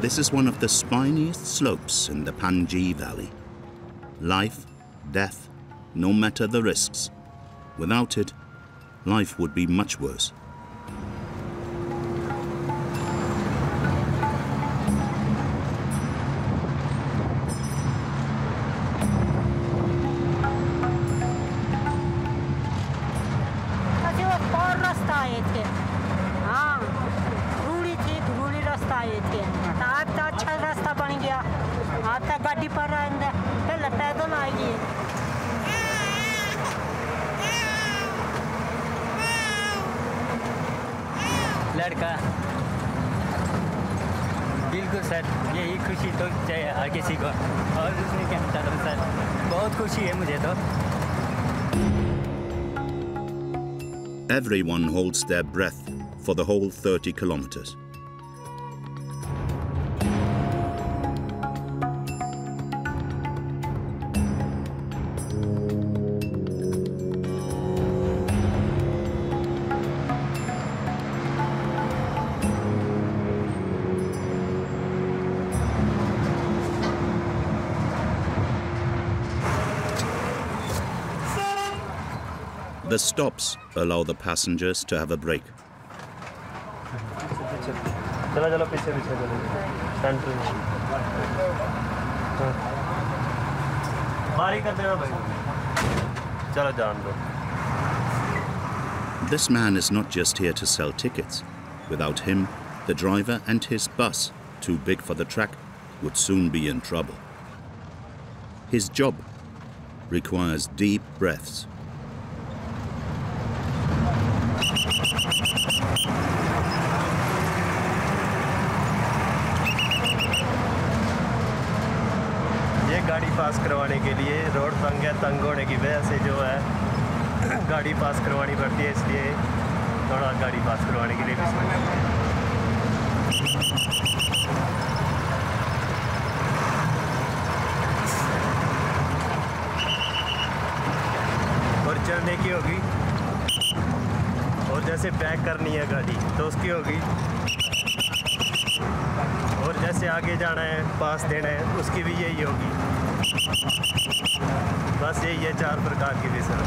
This is one of the spiniest slopes in the Panji Valley. Life, death, no matter the risks. Without it, life would be much worse. लड़का बिल्कुल sir, यही खुशी तो चाहिए हर किसी को, और उसमें क्या चाहता हूँ सर, बहुत खुशी है मुझे तो। Everyone holds their breath for the whole 30 kilometers. The stops allow the passengers to have a break. This man is not just here to sell tickets. Without him, the driver and his bus, too big for the track, would soon be in trouble. His job requires deep breaths. ये गाड़ी पास करवाने के लिए road तंग है, तंग होने की वजह से जो है गाड़ी पास करवानी पड़ती है, इसलिए थोड़ा गाड़ी पास करवाने के लिए भी और चलने की होगी, और जैसे पैक करनी है गाड़ी तो उसकी होगी, और जैसे आगे जाना है, पास देना है, उसकी भी यही होगी। बस यही है 4 प्रकार की भी सर।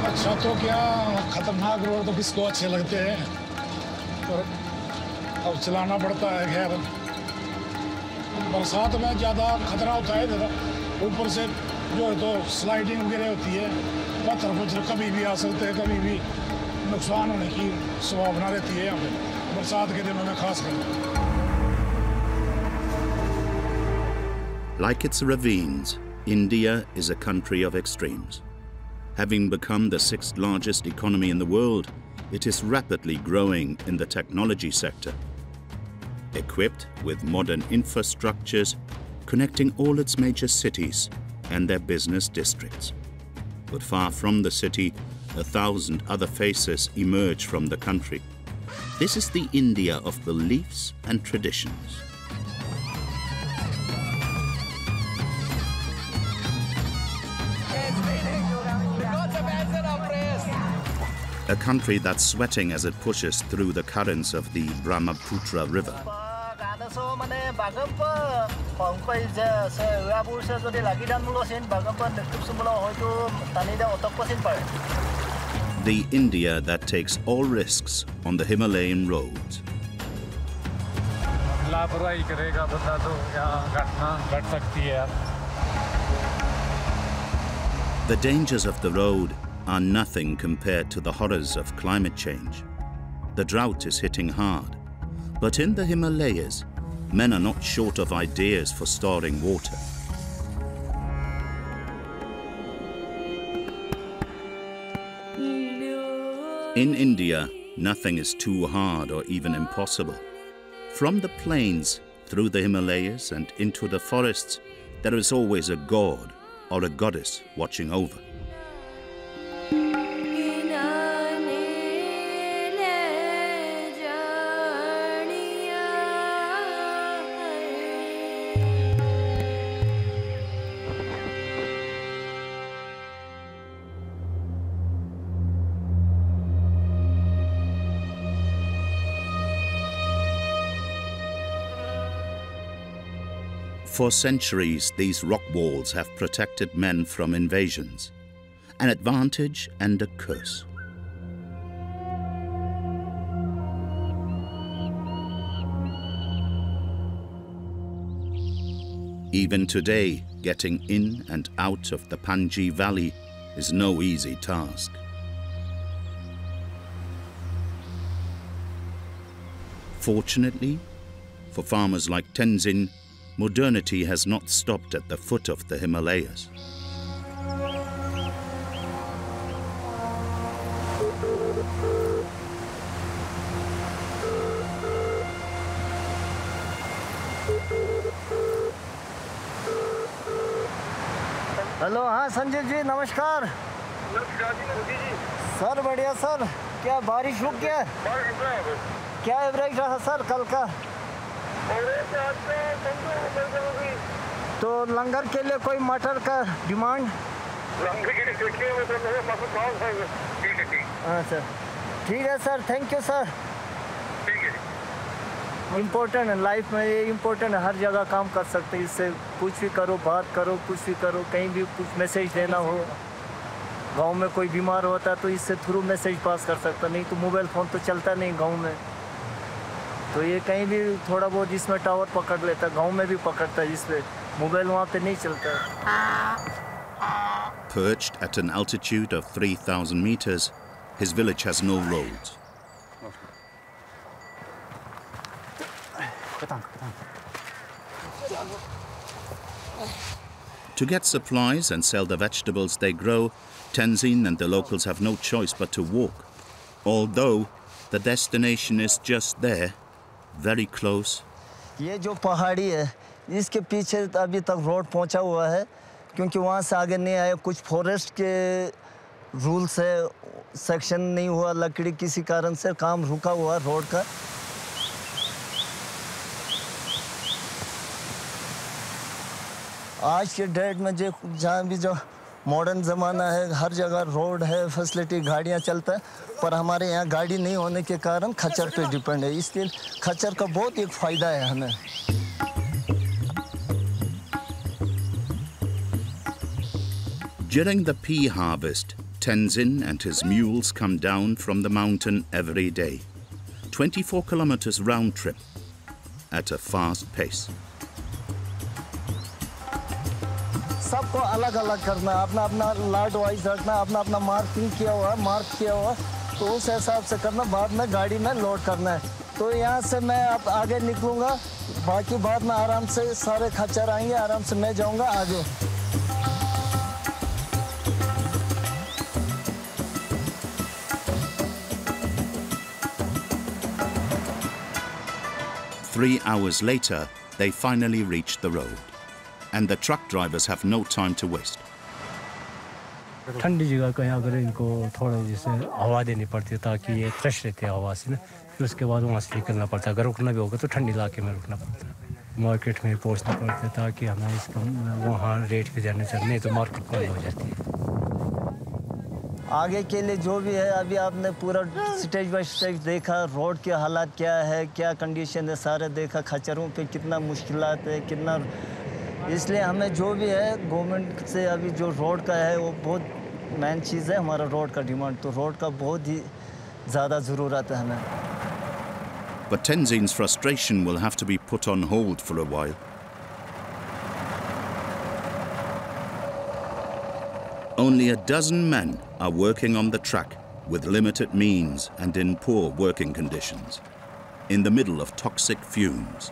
अच्छा तो क्या खतरनाक रोड तो किसको अच्छे लगते हैं, पर अब चलाना पड़ता है। खैर बरसात में ज़्यादा खतरा होता है, इधर ऊपर से जो है तो स्लाइडिंग वगैरह होती है, पत्थर पुत्थर कभी भी आ सकते हैं, कभी भी नुकसान होने की संभावना रहती है यहाँ पे बरसात के दिनों में खासकर। Like its ravines, India is a country of extremes. Having become the 6th largest economy in the world, it is rapidly growing in the technology sector. Equipped with modern infrastructures connecting all its major cities and their business districts. But far from the city, 1,000 other faces emerge from the country. This is the India of beliefs and traditions. A country that's sweating as it pushes through the currents of the Brahmaputra River. The India that takes all risks on the Himalayan roads. The dangers of the road are nothing compared to the horrors of climate change. The drought is hitting hard, but in the Himalayas, men are not short of ideas for storing water. In India, nothing is too hard or even impossible. From the plains, through the Himalayas and into the forests, there is always a god or a goddess watching over. For centuries, these rock walls have protected men from invasions, an advantage and a curse. Even today, getting in and out of the Panji Valley is no easy task. Fortunately, for farmers like Tenzin, modernity has not stopped at the foot of the Himalayas. Hello, हाँ संजीव जी, नमस्कार। नमस्कार जी, Modi ji. Sir बढ़िया sir, क्या बारिश रुक गया? क्या average रहा सर कल का? तो लंगर के लिए कोई मटर का डिमांड? लंगर के लिए देखिए, हाँ सर, ठीक है सर, थैंक यू सर। ठीक है। इम्पोर्टेंट है लाइफ में, ये इम्पोर्टेंट है, हर जगह काम कर सकते हैं इससे। कुछ भी करो, बात करो, कुछ भी करो, कहीं भी कुछ मैसेज देना हो, गांव में कोई बीमार होता है तो इससे थ्रू मैसेज पास कर सकता, नहीं तो मोबाइल फ़ोन तो चलता नहीं गांव में, तो ये कहीं भी थोड़ा बहुत इसमें टावर पकड़ लेता है, गांव में भी पकड़ता है, इसमें मोबाइल वहाँ पे नहीं चलता है। Perched at an altitude of 3,000 meters, his village has no roads. To get supplies and sell the vegetables they grow, Tenzin and the locals have no choice but to walk, although the destination is just there, very close. ये जो पहाड़ी है, इसके पीछे अभी तक road पहुंचा हुआ है, क्योंकि वहाँ से आगे नहीं आया, कुछ फॉरेस्ट के रूल से सेक्शन नहीं हुआ, लकड़ी किसी कारण से काम रुका हुआ रोड का। आज के डेट में जो जहाँ भी जो मॉडर्न ज़माना है, हर जगह रोड है, फैसिलिटी, गाड़ियाँ चलता है, पर हमारे यहाँ गाड़ी नहीं होने के कारण खच्चर पे डिपेंड है, इसलिए खच्चर का बहुत एक फ़ायदा है हमें। During the pea harvest, Tenzin and his mules come down from the mountain every day, 24 kilometers round trip, at a fast pace. सबको अलग अलग करना, अपना अपना लाट वाइज रखना, अपना अपना मार्किंग किया हुआ, मार्क किया हुआ, तो उस हिसाब से करना, बाद में गाड़ी में लोड करना है। तो यहाँ से मैं अब आगे निकलूँगा, बाकी बाद में आराम से सारे खच्चर आएंगे, आराम से मैं जाऊँगा आगे। Three hours later, they finally reach the road, and the truck drivers have no time to waste. ठंडी जगह कहीं अगर इनको थोड़ा जैसे हवा देनी पड़ती है ताकि ये फ्रेश रहते हैं हवा से ना, फिर उसके बाद वहाँ से निकलना पड़ता है। अगर रुकना भी होगा तो ठंडी इलाके में रुकना पड़ता है, मार्केट में पहुँचना पड़ता है ताकि हमें इसका वहाँ रेट पे जाने चाहिए, नहीं तो मार्केट बंद हो जाती है। आगे के लिए जो भी है, अभी आपने पूरा स्टेज बाय स्टेज देखा, रोड के हालात क्या है, क्या कंडीशन है, सारे देखा, खच्चरों पे कितना मुश्किलात है, कितना, इसलिए हमें जो भी है गवर्नमेंट से अभी जो रोड का है वो बहुत मेन चीज़ है, हमारा रोड का डिमांड, तो रोड का बहुत ही ज़्यादा ज़रूरत है हमें। But Tenzin's frustration will have to be put on hold for a while. Only a dozen men are working on the track with limited means and in poor working conditions, in the middle of toxic fumes.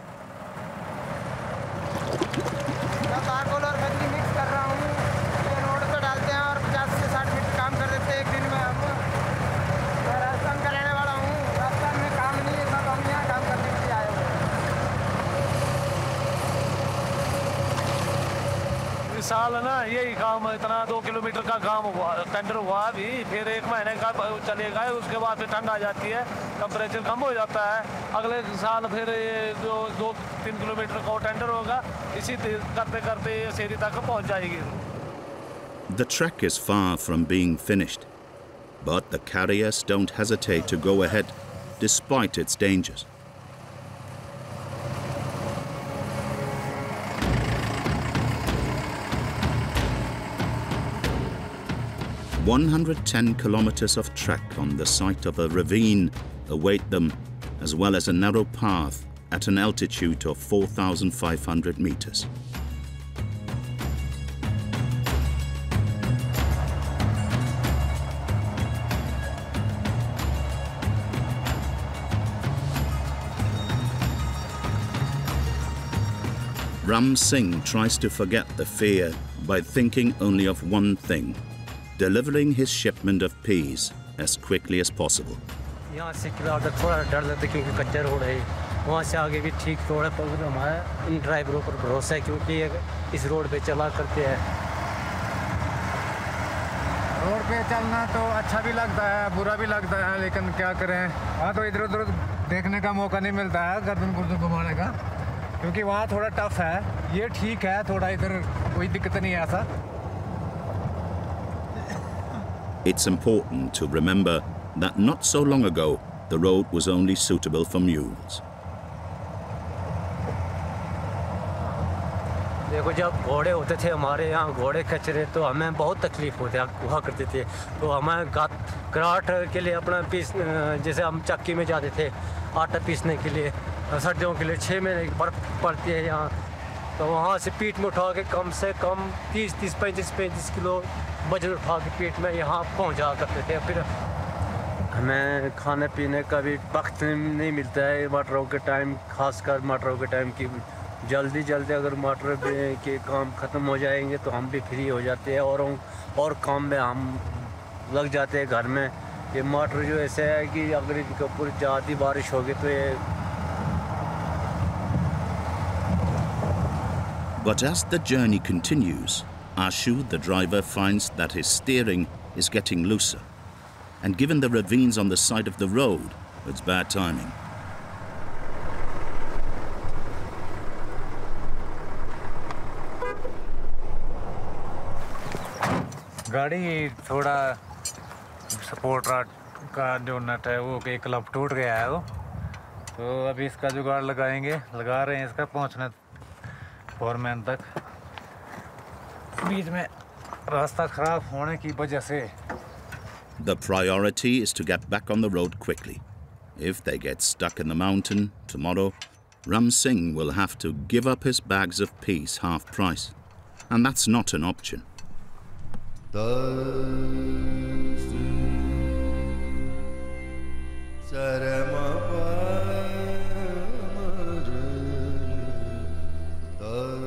साल ना यही काम इतना 2 kilometre का काम हुआ, tender हुआ भी, फिर 1 महीने का चलेगा, उसके बाद फिर ठंड आ जाती है, टेम्परेचर कम हो जाता है, अगले साल फिर ये जो 2-3 किलोमीटर का टेंडर होगा, इसी करते करते ये शेरी तक पहुंच जाएगी। The trek is far from being finished, but the carriers don't hesitate to go ahead despite its dangers. 110 kilometers of track on the site of a ravine await them, as well as a narrow path at an altitude of 4,500 meters. Ram Singh tries to forget the fear by thinking only of one thing: delivering his shipment of peas as quickly as possible. यहाँ से अगर थोड़ा डर लगता है क्योंकि कच्चा road है, वहाँ से आगे भी ठीक रोड है, पर हमारा इन ड्राइवरों पर भरोसा है क्योंकि इस रोड पे चला करते हैं। रोड पे चलना तो अच्छा भी लगता है, बुरा भी लगता है, लेकिन क्या करें, वहाँ तो इधर उधर देखने का मौका नहीं मिलता है गर्दन गुर्दन घुमाने का, क्योंकि वहाँ थोड़ा टफ है। ये ठीक है, थोड़ा इधर कोई दिक्कत नहीं है ऐसा। It's important to remember that not so long ago, the road was only suitable for mules. देखो, जब घोड़े होते थे हमारे यहाँ, घोड़े खच रहे तो हमें बहुत तकलीफ हुआ करती थी। तो हमें घराट के लिए अपना पीस, जैसे हम चक्की में जाते थे आटा पीसने के लिए, सर्दियों के लिए 6 महीने की बर्फ़ पड़ती है यहाँ, तो वहाँ से पीठ में उठा के कम से कम 30-35 किलो वजन उठा के पीठ में यहाँ पहुँचा करते थे। फिर हमें खाने पीने का भी वक्त नहीं मिलता है मटरों के टाइम, खासकर मटरों के टाइम की जल्दी अगर मटर के काम ख़त्म हो जाएंगे तो हम भी फ्री हो जाते हैं और काम में हम लग जाते हैं घर में। ये मटर जो ऐसे है कि अगर इनके ऊपर ज़्यादा बारिश होगी तो ये। But as the journey continues, Ashu, the driver, finds that his steering is getting looser. And given the ravines on the side of the road, it's bad timing. गाड़ी थोड़ा सपोर्ट रॉड का जो नट है वो एक क्लब टूट गया है वो, तो अभी इसका जुगाड़ लगा रहे हैं इसका पहुंचना फोरमैन तक। बीच में रास्ता खराब होने की वजह से। The priority is to get back on the road quickly. If they get stuck in the mountain tomorrow, Ram Singh will have to give up his bags of peas half price, and that's not an option.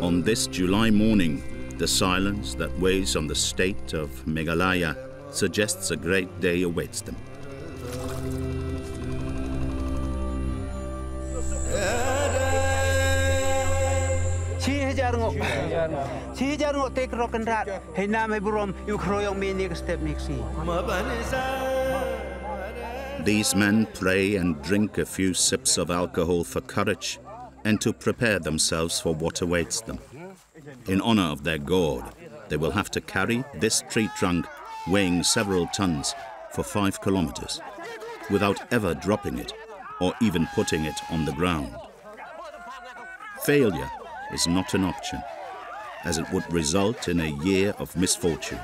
On this July morning, the silence that weighs on the state of Meghalaya suggests a great day awaits them. These men pray and drink a few sips of alcohol for courage and to prepare themselves for what awaits them. In honor of their god, they will have to carry this tree trunk weighing several tons for 5 kilometers without ever dropping it or even putting it on the ground. Failure is not an option, as it would result in a year of misfortune.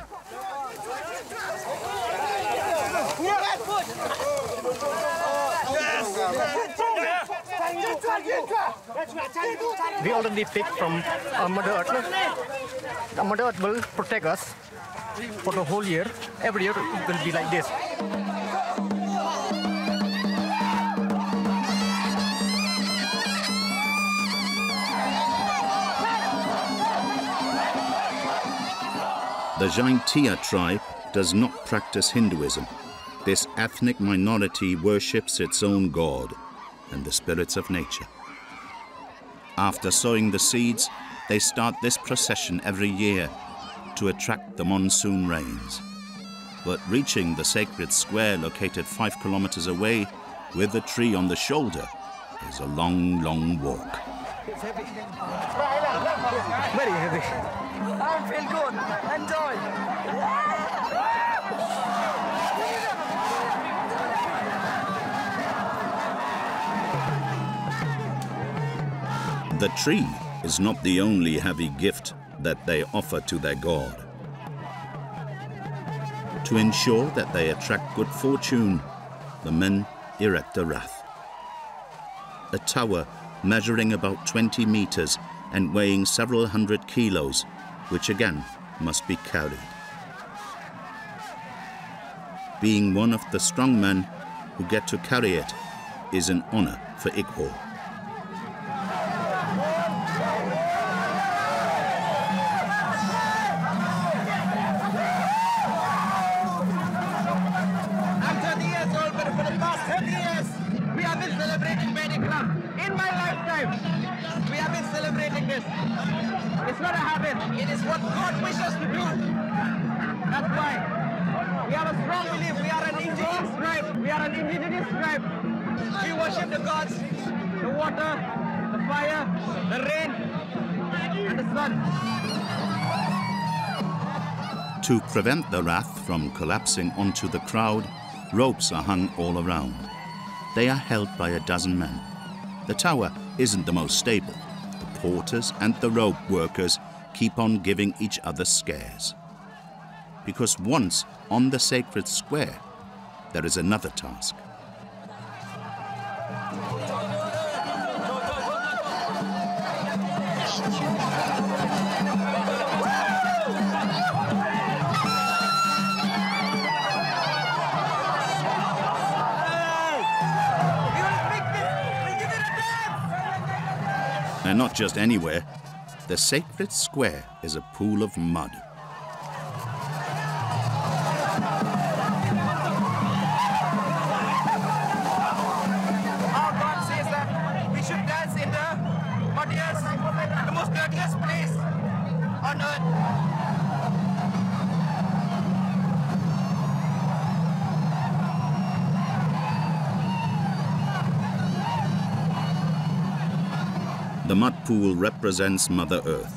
We already picked from Mother Earth. The Mother Earth will protect us for the whole year. Every year it will be like this. The Jaintia tribe does not practice Hinduism. This ethnic minority worships its own god and the spirits of nature. After sowing the seeds, they start this procession every year to attract the monsoon rains. But reaching the sacred square located 5 kilometers away with the tree on the shoulder is a long, long walk. It's heavy. Very heavy. I feel good. Enjoy. The tree is not the only heavy gift that they offer to their god. To ensure that they attract good fortune, the men erect a rath. A tower measuring about 20 meters and weighing several hundred kilos, which again must be carried. Being one of the strong men who get to carry it is an honor for Iqbal. I'm 30 years old, but for the past 30 years, we have been celebrating Mardi Gras. In my lifetime, we have been celebrating this. It's not a habit. It is what God wishes us to do. That's why. We have a strong belief. We are an indigenous tribe. We are an indigenous tribe. We worship the gods, the water, the fire, the rain, and the sun. To prevent the rath from collapsing onto the crowd, ropes are hung all around. They are held by a dozen men. The tower isn't the most stable. The porters and the rope workers keep on giving each other scares. Because once on the sacred square, there is another task. And not just anywhere, the sacred square is a pool of mud. The most dirtiest place on earth. The mud pool represents Mother Earth.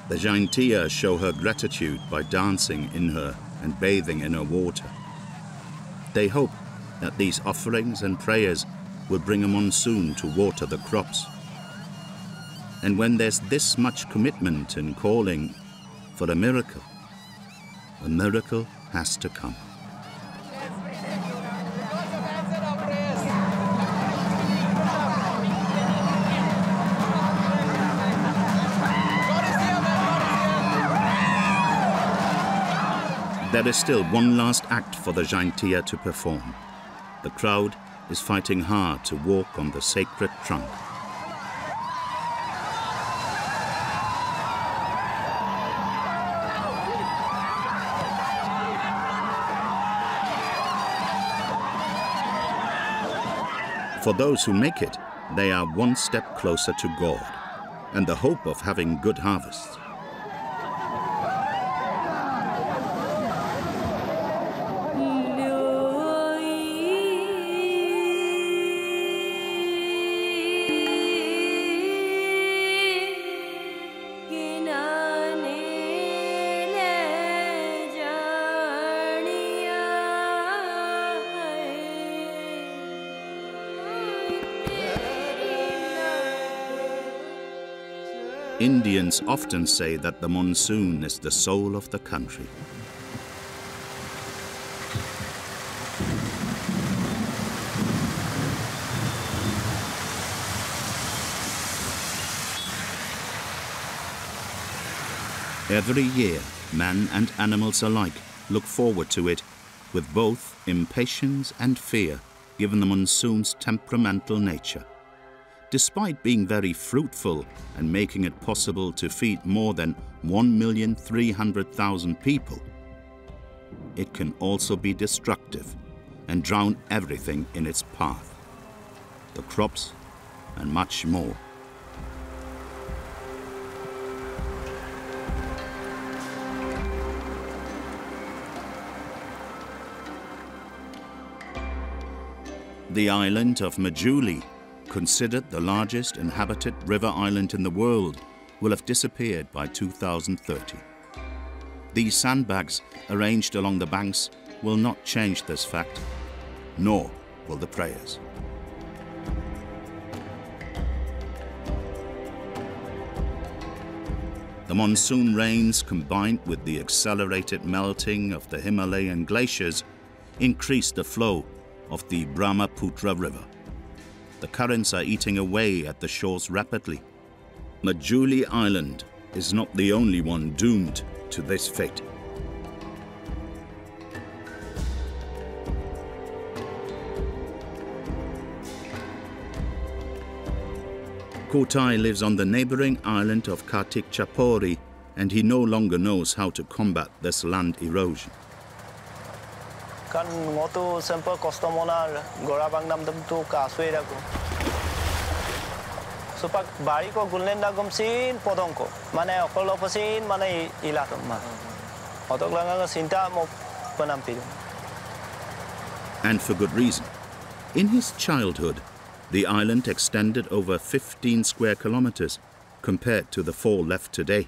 The Jaintia show her gratitude by dancing in her and bathing in her water. They hope that these offerings and prayers will bring a monsoon to water the crops. And when there's this much commitment and calling for a miracle has to come. There is still one last act for the Jaintia to perform. The crowd is fighting hard to walk on the sacred trunk. For those who make it, they are one step closer to God and the hope of having good harvests. Indians often say that the monsoon is the soul of the country. Every year, man and animals alike look forward to it with both impatience and fear, given the monsoon's temperamental nature. Despite being very fruitful and making it possible to feed more than 1,300,000 people, it can also be destructive and drown everything in its path, the crops and much more. The island of Majuli, considered the largest inhabited river island in the world, will have disappeared by 2030. These sandbags arranged along the banks will not change this fact, nor will the prayers. The The monsoon rains, combined with the accelerated melting of the Himalayan glaciers, increased the flow of the Brahmaputra River. The currents are eating away at the shores rapidly. Majuli Island is not the only one doomed to this fate. Kotai lives on the neighboring island of Kartik Chapori, and he no longer knows how to combat this land erosion. Kan ngotu semper kostomonar gora bangnam dam tu kaswe raku. Supak bari ko gulnen na gumsin podong ko. Mane okolo pasin mane ilatom ma. Otok langa sinta mo panampi. And for good reason. In his childhood, the island extended over 15 square kilometers compared to the 4 left today.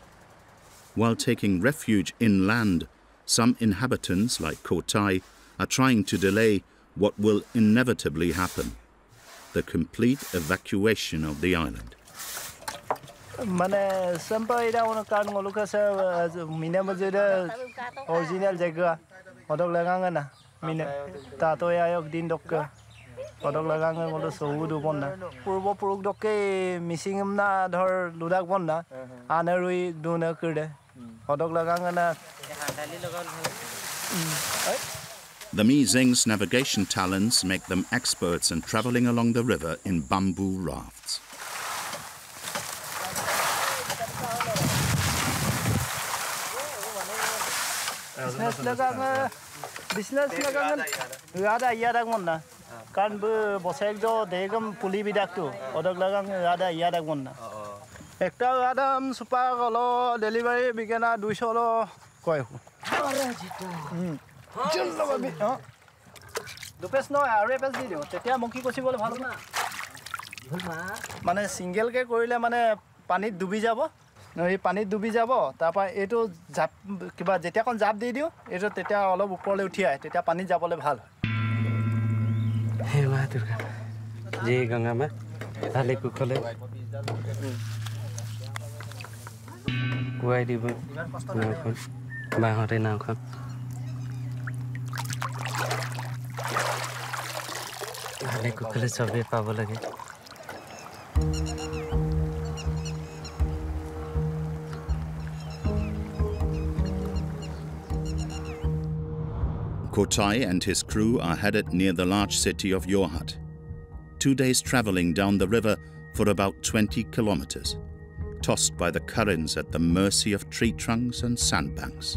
While taking refuge inland, some inhabitants, like Kotai, are trying to delay what will inevitably happen: the complete evacuation of the island. Mane sampai ida ono kan ngoluka sa mina majeda original jaga odok lagangan na mina tato ayok din dokka odok lagangan ngolu sohudu bonna purbo puruk dokke missing na dhor ludak bonna anarui duna kurde odok lagangan na. The Mizeng's navigation talents make them experts in traveling along the river in bamboo rafts. Business lagangan ada iadak monna kan be bosek do degam puli bidak tu odok lagang ada iadak monna ekta adam super golo delivery bigena 200 lo koi hu jallo babi dupes no are pes di dio tetia monki kosi bole bhalo na mane single ke korile mane pani dubi jabo এই পানীত ডুবি যাব তারপর এটো জাপ কিবা যেটা কোন জাপ দি দিও এটো তেটা অলপ উপৰলে উঠি আয় তেটা পানী যাবলে ভাল হে মা দুর্গা জি গঙ্গা মা তালে কুকলে কুয়াই দিব নাখন বাহতে নাখন তালে কুকলে সবে পাব লাগে Kotai and his crew are headed near the large city of Yorhat. 2 days traveling down the river for about 20 kilometers, tossed by the currents at the mercy of tree trunks and sandbanks.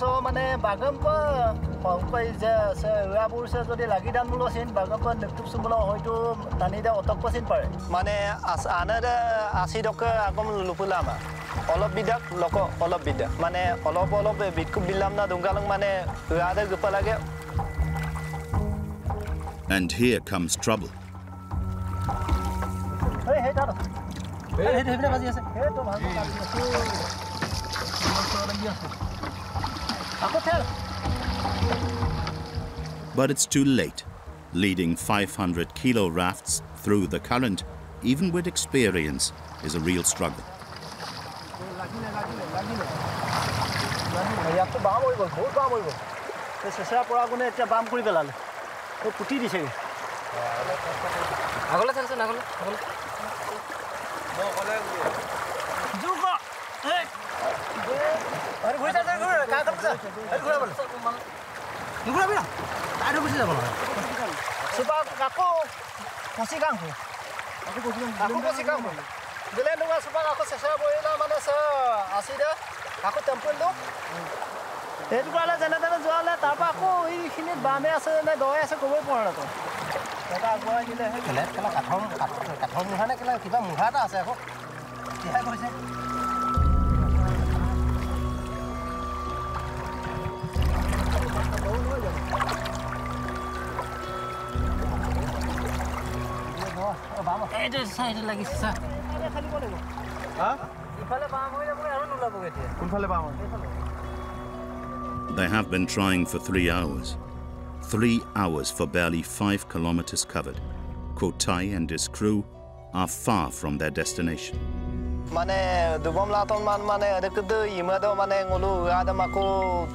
So mane bagam pa pangpai ja se rabur se jodi lagi dan mulo sin bagam pa neptup sumulo hoitu tanida otok pasin pare mane anada 80 dok agom lupulama olop bidak loko olop bidak mane olop bitku bilam na dungalang mane rada gupa lage. And here comes trouble. Hey taro hey bhine baji ase hey to bhalo But it's too late. Leading 500 kilo rafts through the current, even with experience, is a real struggle. They have been trying for 3 hours. 3 hours for barely 5 kilometers covered. Kotai and his crew are far from their destination. Mane dubam laton mane adekudu imado mane ngulu adamako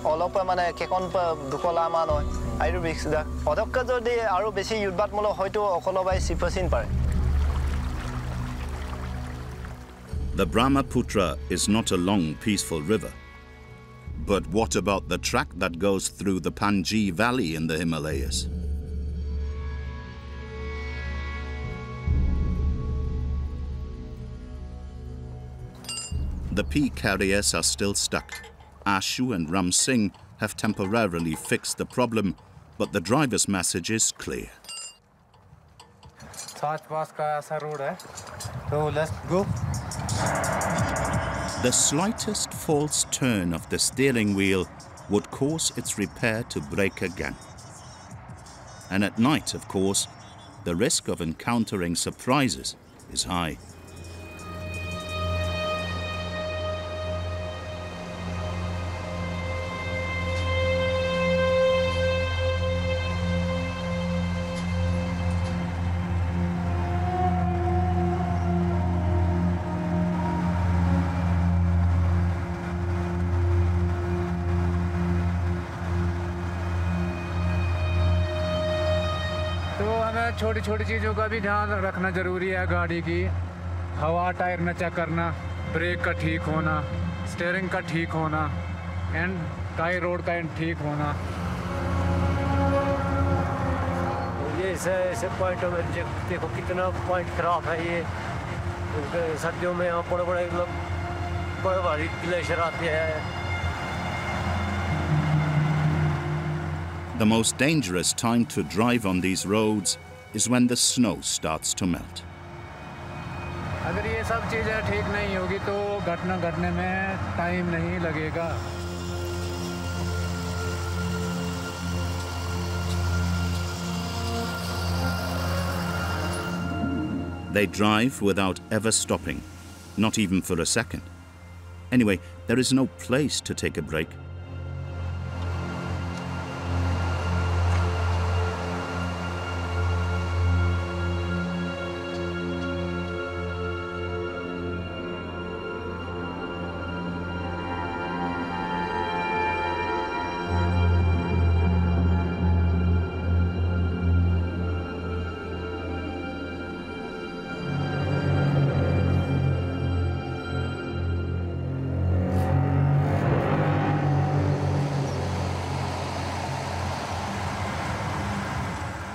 olopa mane kekon pa dukola mano airu bixda odokka jodi aru beshi yudbat molo hoyto okolobai sipasin pare. The Brahmaputra is not a long, peaceful river. But what about the track that goes through the Panji Valley in the Himalayas? The P carriers are still stuck. Ashu and Ram Singh have temporarily fixed the problem, but the driver's message is clear. Let's go. The slightest false turn of the steering wheel would cause its repair to break again. And at night, of course, the risk of encountering surprises is high. छोटी छोटी चीज़ों का भी ध्यान रखना ज़रूरी है गाड़ी की हवा टायर न चेक करना ब्रेक का ठीक होना स्टीयरिंग का ठीक होना एंड टायर रोड का एंड ठीक होना ये ऐसे पॉइंटों में देखो कितना पॉइंट खराब है ये सर्दियों में यहाँ बड़े भारी ग्लेशियर आते हैं. The most dangerous time to drive on these roads is when the snow starts to melt. अगर ये सब चीज़ें ठीक नहीं होगी तो घटना घटने में टाइम नहीं लगेगा. They drive without ever stopping, not even for a second. Anyway, there is no place to take a break.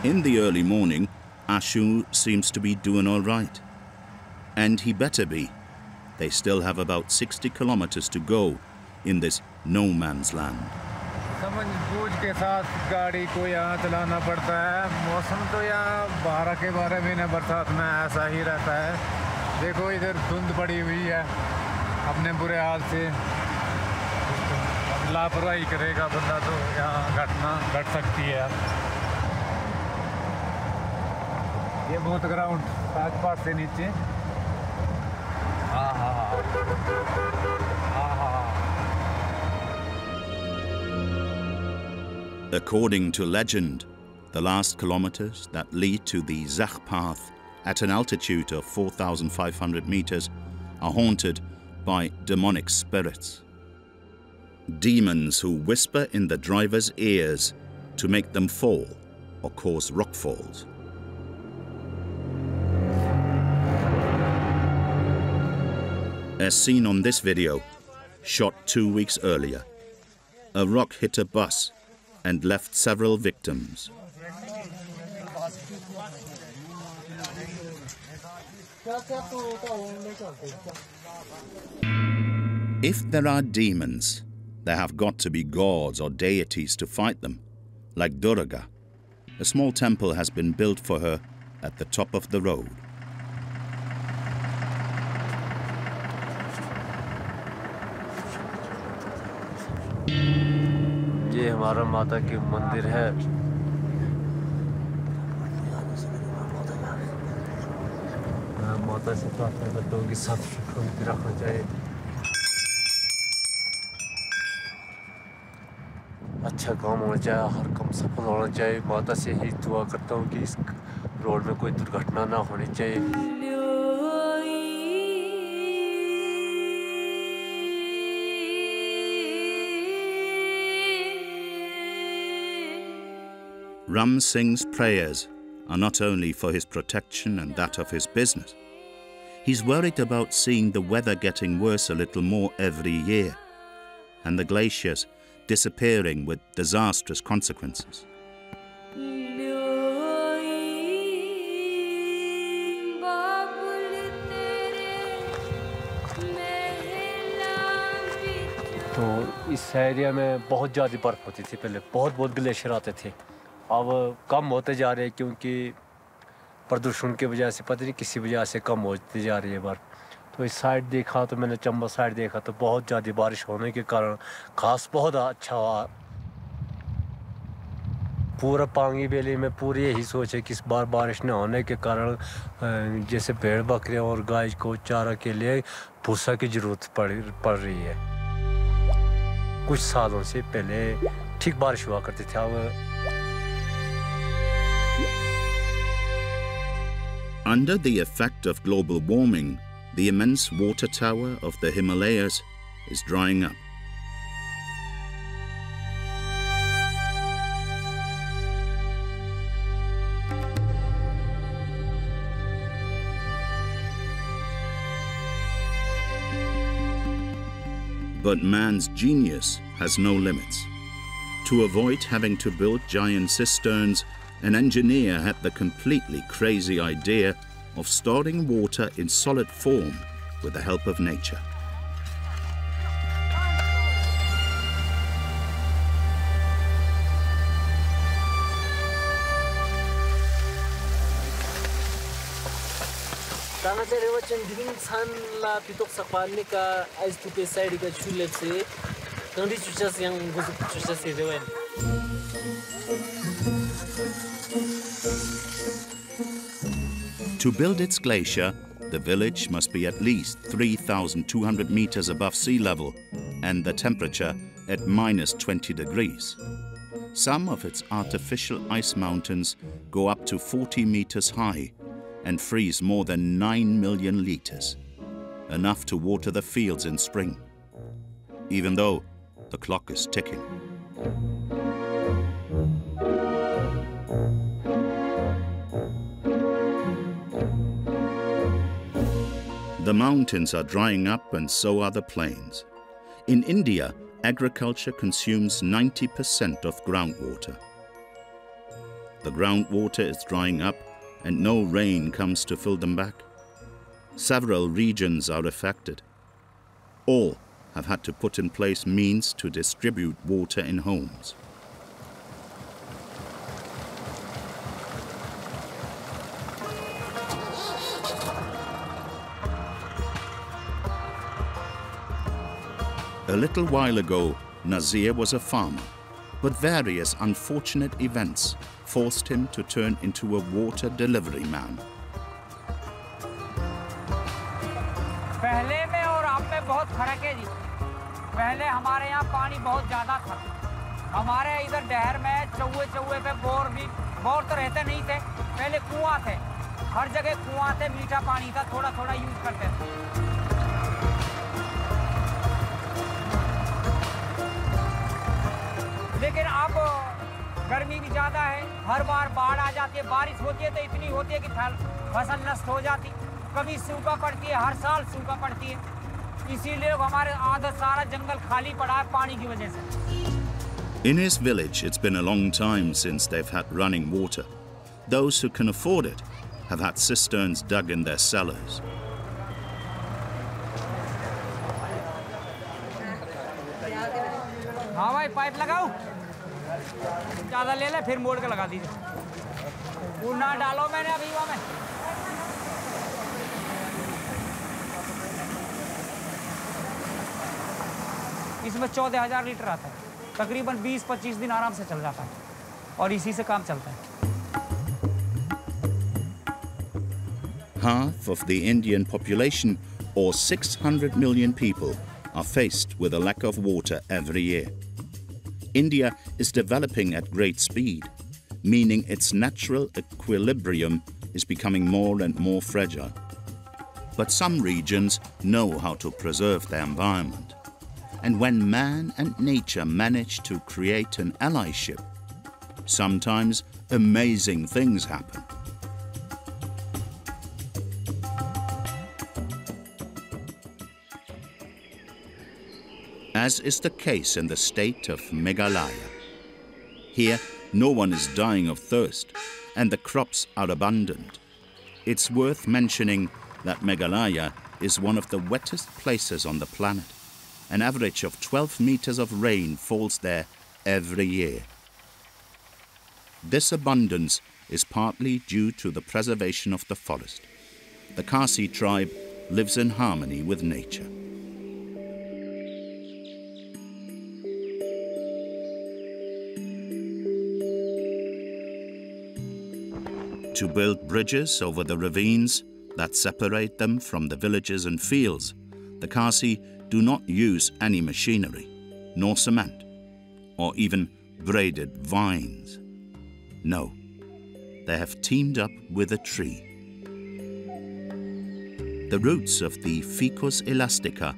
In the early morning, Ashu seems to be doing all right. And he better be. They still have about 60 kilometers to go in this no man's land. समझ बूझ के साथ गाड़ी को यहाँ चलाना पड़ता है. मौसम तो यहाँ 12 के 12 महीने बरसात में ऐसा ही रहता है. देखो इधर धुंध पड़ी हुई है अपने बुरे हाल से. लापरवाही करेगा बंदा तो यहाँ घटना घट सकती है. ये बहुत ग्राउंड 5 से नीचे. According to legend, the last kilometers that lead to the Zakh path at an altitude of 4,500 meters are haunted by demonic spirits. Demons who whisper in the driver's ears to make them fall or cause rockfalls. As seen on this video, shot 2 weeks earlier, a rock hit a bus and left several victims. If there are demons, there have got to be gods or deities to fight them, like Durga. A small temple has been built for her at the top of the road. ये हमारा माता की मंदिर है. माता से प्रार्थना करता हूँ कि सब सुख शांति रखना चाहिए. अच्छा काम होना चाहिए, हर काम सफल होना चाहिए। माता से ही दुआ करता हूँ कि इस रोड में कोई दुर्घटना ना होनी चाहिए। Ram Singh's prayers are not only for his protection and that of his business. He's worried about seeing the weather getting worse a little more every year and the glaciers disappearing with disastrous consequences. तो इस area में बहुत ज़्यादा बर्फ़ होती थी पहले, बहुत ग्लेशियर आते थे। अब कम होते जा रहे हैं क्योंकि प्रदूषण की वजह से, पता नहीं किसी वजह से कम होती जा रही है बर्फ़। तो इस साइड देखा तो मैंने चंबा साइड देखा तो बहुत ज़्यादा बारिश होने के कारण घास बहुत अच्छा हुआ। पूरा पांगी वैली में पूरी यही सोच है कि इस बार बारिश न होने के कारण जैसे भेड़ बकरे और गाय को चारा के लिए भूसा की ज़रूरत पड़ रही है। कुछ सालों से पहले ठीक बारिश हुआ करती थी। अब Under the effect of global warming, the immense water tower of the Himalayas is drying up. But man's genius has no limits. To avoid having to build giant cisterns, an engineer had the completely crazy idea of storing water in solid form with the help of nature. To build its glacier, the village must be at least 3,200 meters above sea level and the temperature at -20 degrees. Some of its artificial ice mountains go up to 40 meters high and freeze more than 9 million liters, enough to water the fields in spring, even though the clock is ticking. The mountains are drying up and so are the plains. In India, agriculture consumes 90% of groundwater. The groundwater is drying up and no rain comes to fill them back. Several regions are affected. All have had to put in place means to distribute water in homes. A little while ago, Nazir was a farmer, but various unfortunate events forced him to turn into a water delivery man. पहले में और अब में बहुत फर्क है जी। पहले हमारे यहाँ पानी बहुत ज़्यादा था। हमारे इधर डहर में चौवे पे बोर तो रहते नहीं थे। पहले कुआं थे, हर जगह कुआं थे, मीठा पानी था, थोड़ा यूज करते थे। लेकिन अब गर्मी भी ज़्यादा है, हर बार बाढ़ आ जाती है, बारिश होती है तो इतनी होती है कि फसल नष्ट हो जाती, कभी सूखा पड़ती है, हर साल सूखा पड़ती है। इसीलिए हमारे आधा सारा जंगल खाली पड़ा है पानी की वजह से। In his village, it's been a long time since they've had running water. Those who can afford it have had cisterns dug in their cellars. हाँ भाई, पाइप लगाओ, ज़्यादा ले ले, फिर मोड़ के लगा दीजिए। वो ना डालो मैंने अभी वहाँ में। इसमें 14,000 लीटर आता है, तकरीबन 20-25 दिन आराम से चल जाता है और इसी से काम चलता है। Half of the Indian population, or 600 million people, are faced with a lack of water every year. India is developing at great speed, meaning its natural equilibrium is becoming more and more fragile. But some regions know how to preserve their environment. And when man and nature manage to create an allyship, sometimes amazing things happen. As is the case in the state of Meghalaya. Here, no one is dying of thirst, and the crops are abundant. It's worth mentioning that Meghalaya is one of the wettest places on the planet. An average of 12 meters of rain falls there every year. This abundance is partly due to the preservation of the forest. The Khasi tribe lives in harmony with nature. To build bridges over the ravines that separate them from the villages and fields, the Khasi do not use any machinery, nor cement, or even braided vines. No, they have teamed up with a tree. The roots of the Ficus elastica,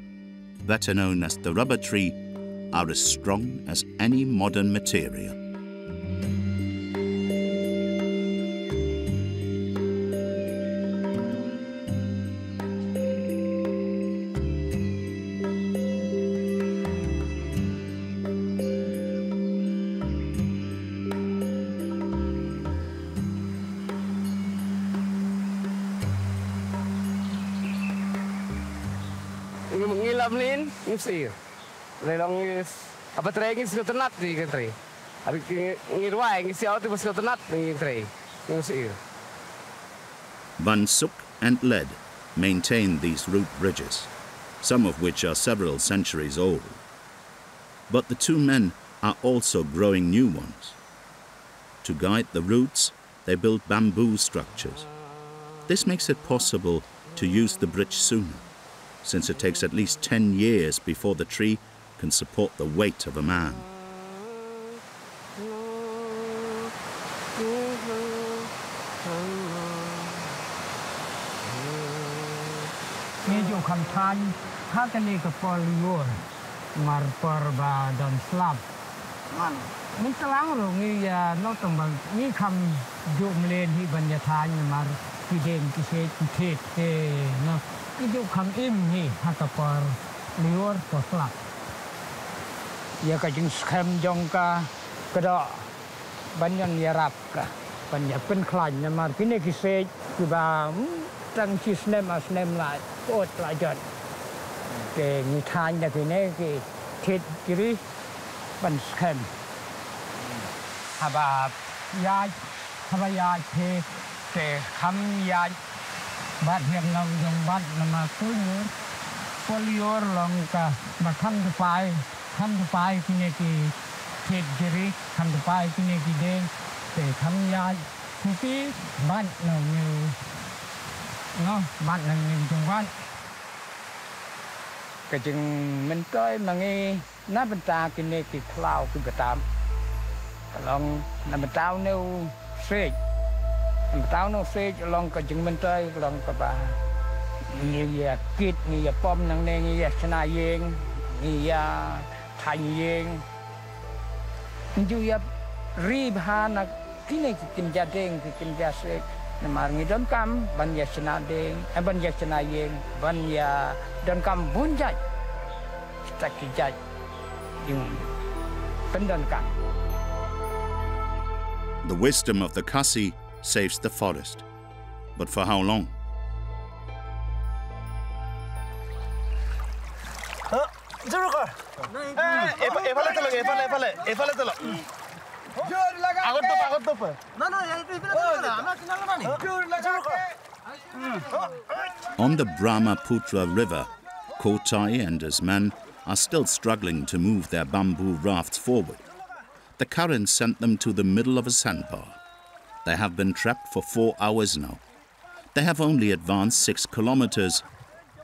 better known as the rubber tree, are as strong as any modern material. Ngilin ngisi, lelong ngis apa tray ngisi tenat di tray, hari ngirwai ngisi auto bus tenat di tray ngisi. Bansuk and Led maintain these root bridges, some of which are several centuries old. But the two men are also growing new ones. To guide the roots, they build bamboo structures. This makes it possible to use the bridge sooner, since it takes at least 10 years before the tree can support the weight of a man. Itu kham im ni hatapar lior poslap. Ya kajing skam jongka kada banyan yarap ka banyak penklan namar kini kisah juga tang cisnem asnem lah ot lajan. Ke ngitanya kini ke tit kiri ban skam. Haba ya te kham ya bát hiện lòng dòng bát là mà polior lòng cả mà thăm được bài cái này thì thiệt dễ thăm được bài cái này thì đen để thăm gia thì bát nào nhiều nó bát nào nhiều trong bát cái chừng mình tới mà nghe nát bên ta cái này thì cloud cái tạm lòng nằm bên tao nêu phê tao nó phê lòng cái chừng mình tới lòng cái bà nhiều kít nhiều pom năng nè nhiều chna yên nhiều thành yên nhiều ribhana cái này kinh gia đen cái kinh gia sek mà người đón cam ban gia chna đen ban gia chna yên ban gia đón cam bốn jaj tak jaj yung pen đón cam. The wisdom of the Khasi saves the forest, but for how long? On the Brahmaputra River, Kotai and his men are still struggling to move their bamboo rafts forward. The current sent them to the middle of a sandbar. They have been trapped for 4 hours now. They have only advanced 6 kilometers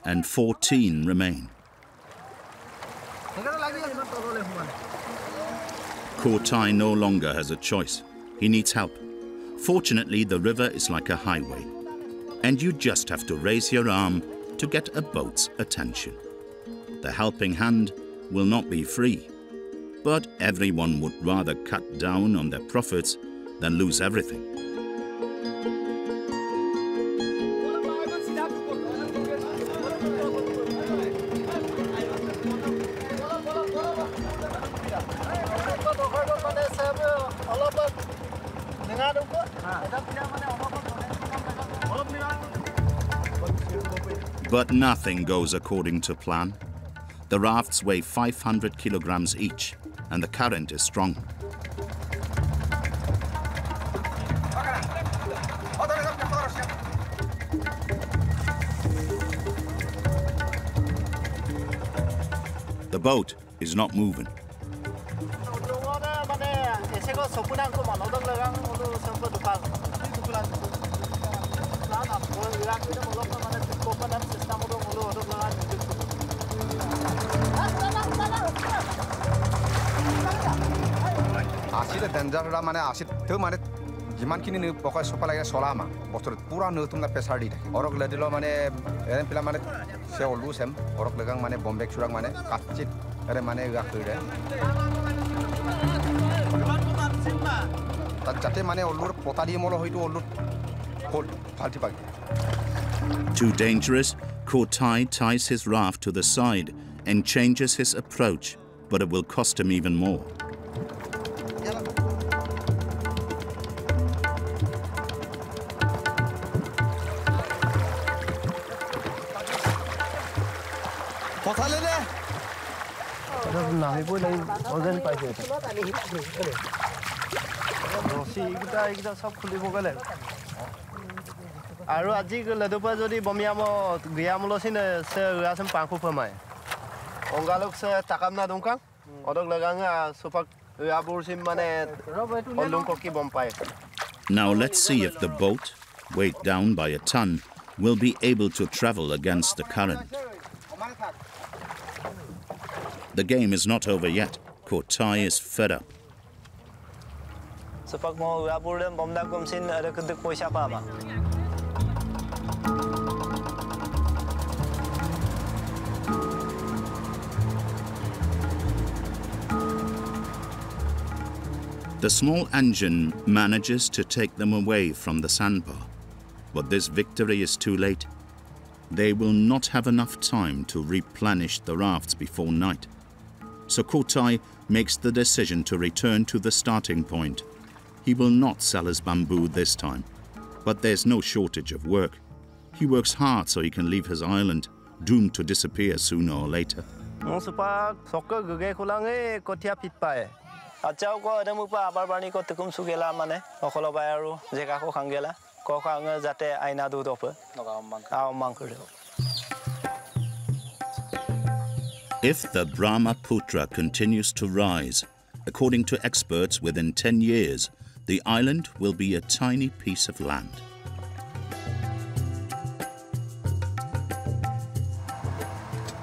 and 14 remain. Ko Tai no longer has a choice. He needs help. Fortunately, the river is like a highway, and you just have to raise your arm to get a boat's attention. The helping hand will not be free, but everyone would rather cut down on their profits than lose everything. But nothing goes according to plan. The rafts weigh 500 kilograms each, and the current is strong. The boat is not moving. Asyik danger lah mana asyik tu mana jiman kini ni pokok supaya lagi solama, bosor pura nutum na pesar di. Orang lagi lo mana, orang pila mana se olu sem, orang legang mana bombek curang mana kacit, orang mana gak kira. Tak jatuh mana olur potali molo itu olur kol falti pagi. Too dangerous, Ko Tai ties his raft to the side and changes his approach, but it will cost him even more. Aru aji ke ledupa jadi bomiamo giamo losin se rasem pangku pemai. Ongalok se takam na dongkang. Odok leganga supak rabur sim mane olung koki bompai. Now let's see if the boat, weighed down by a ton, will be able to travel against the current. The game is not over yet. Ko Tai is fed up. Supak mo rabur dem bomda kumsin ada kedek poisa pa ba. The small engine manages to take them away from the sandbar, but this victory is too late. They will not have enough time to replenish the rafts before night. So Ko Tai makes the decision to return to the starting point. He will not sell his bamboo this time, but there's no shortage of work. He works hard so he can leave his island, doomed to disappear sooner or later. Achau ko ada mupa abar bani ko tekum sugela mane okolo bayaru jeka ko khangela ko khanga jate aina du dope aw mangkure. If the Brahmaputra continues to rise, according to experts, within 10 years, the island will be a tiny piece of land.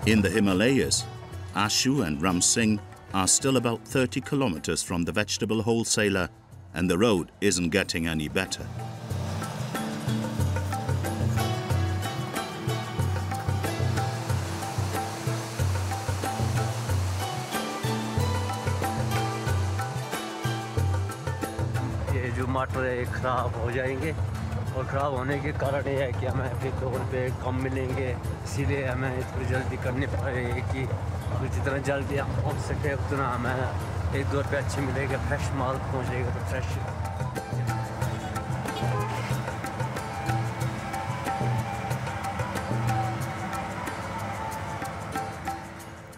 In the Himalayas, Ashu and Ramsing are still about 30 kilometers from the vegetable wholesaler, and the road isn't getting any better. ये जो मटर खराब हो जाएंगे और खराब होने के कारण ये है कि हमें फिर 2 रुपये कम मिलेंगे, इसीलिए हमें थोड़ी जल्दी करनी पड़ेगी कि जितना जल्दी हम पहुंच सके उतना हमें 1-2 रुपये अच्छे मिलेगा, फ्रेश माल पहुंचेगा तो fresh.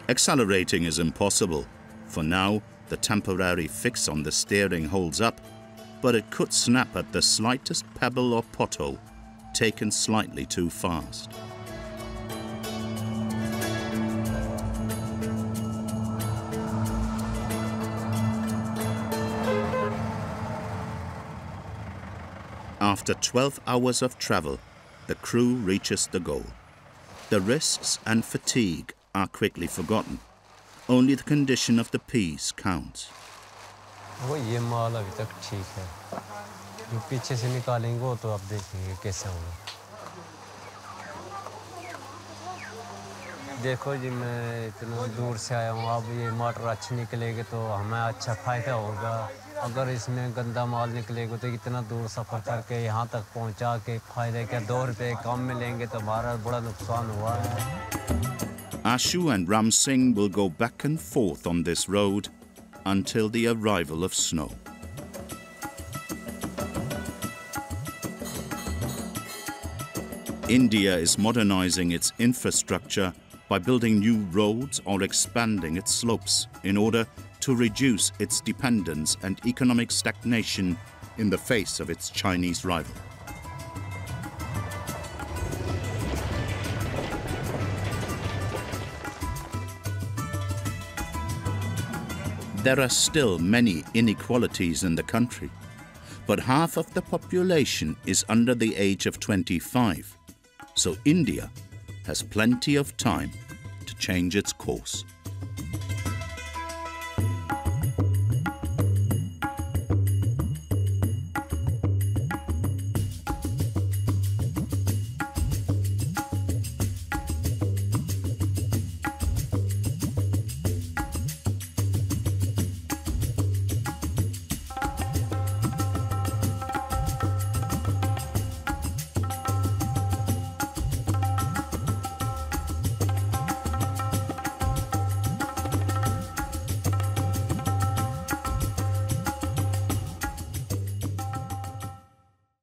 Accelerating is impossible. For now, the temporary fix on the steering holds up, but it could snap at the slightest pebble or pothole taken slightly too fast. After 12 hours of travel, the crew reaches the goal. The risks and fatigue are quickly forgotten. Only the condition of the piece counts. वो ये माल अभी तक ठीक है, जो पीछे से निकालेंगे वो तो आप देखेंगे कैसा होगा। देखो जी, मैं इतना दूर से आया हूँ, अब ये मटर अच्छी निकलेगी तो हमें अच्छा फ़ायदा होगा। अगर इसमें गंदा माल निकलेगा तो इतना दूर सफ़र करके यहाँ तक पहुँचा के फ़ायदा क्या, 2 रुपये कम मिलेंगे तो हमारा बड़ा नुकसान हुआ है। Ashu and Ram Singh will go back and forth on this road until the arrival of snow. India is modernizing its infrastructure by building new roads or expanding its slopes in order to reduce its dependence and economic stagnation in the face of its Chinese rival. There are still many inequalities in the country, but half of the population is under the age of 25, so India has plenty of time to change its course.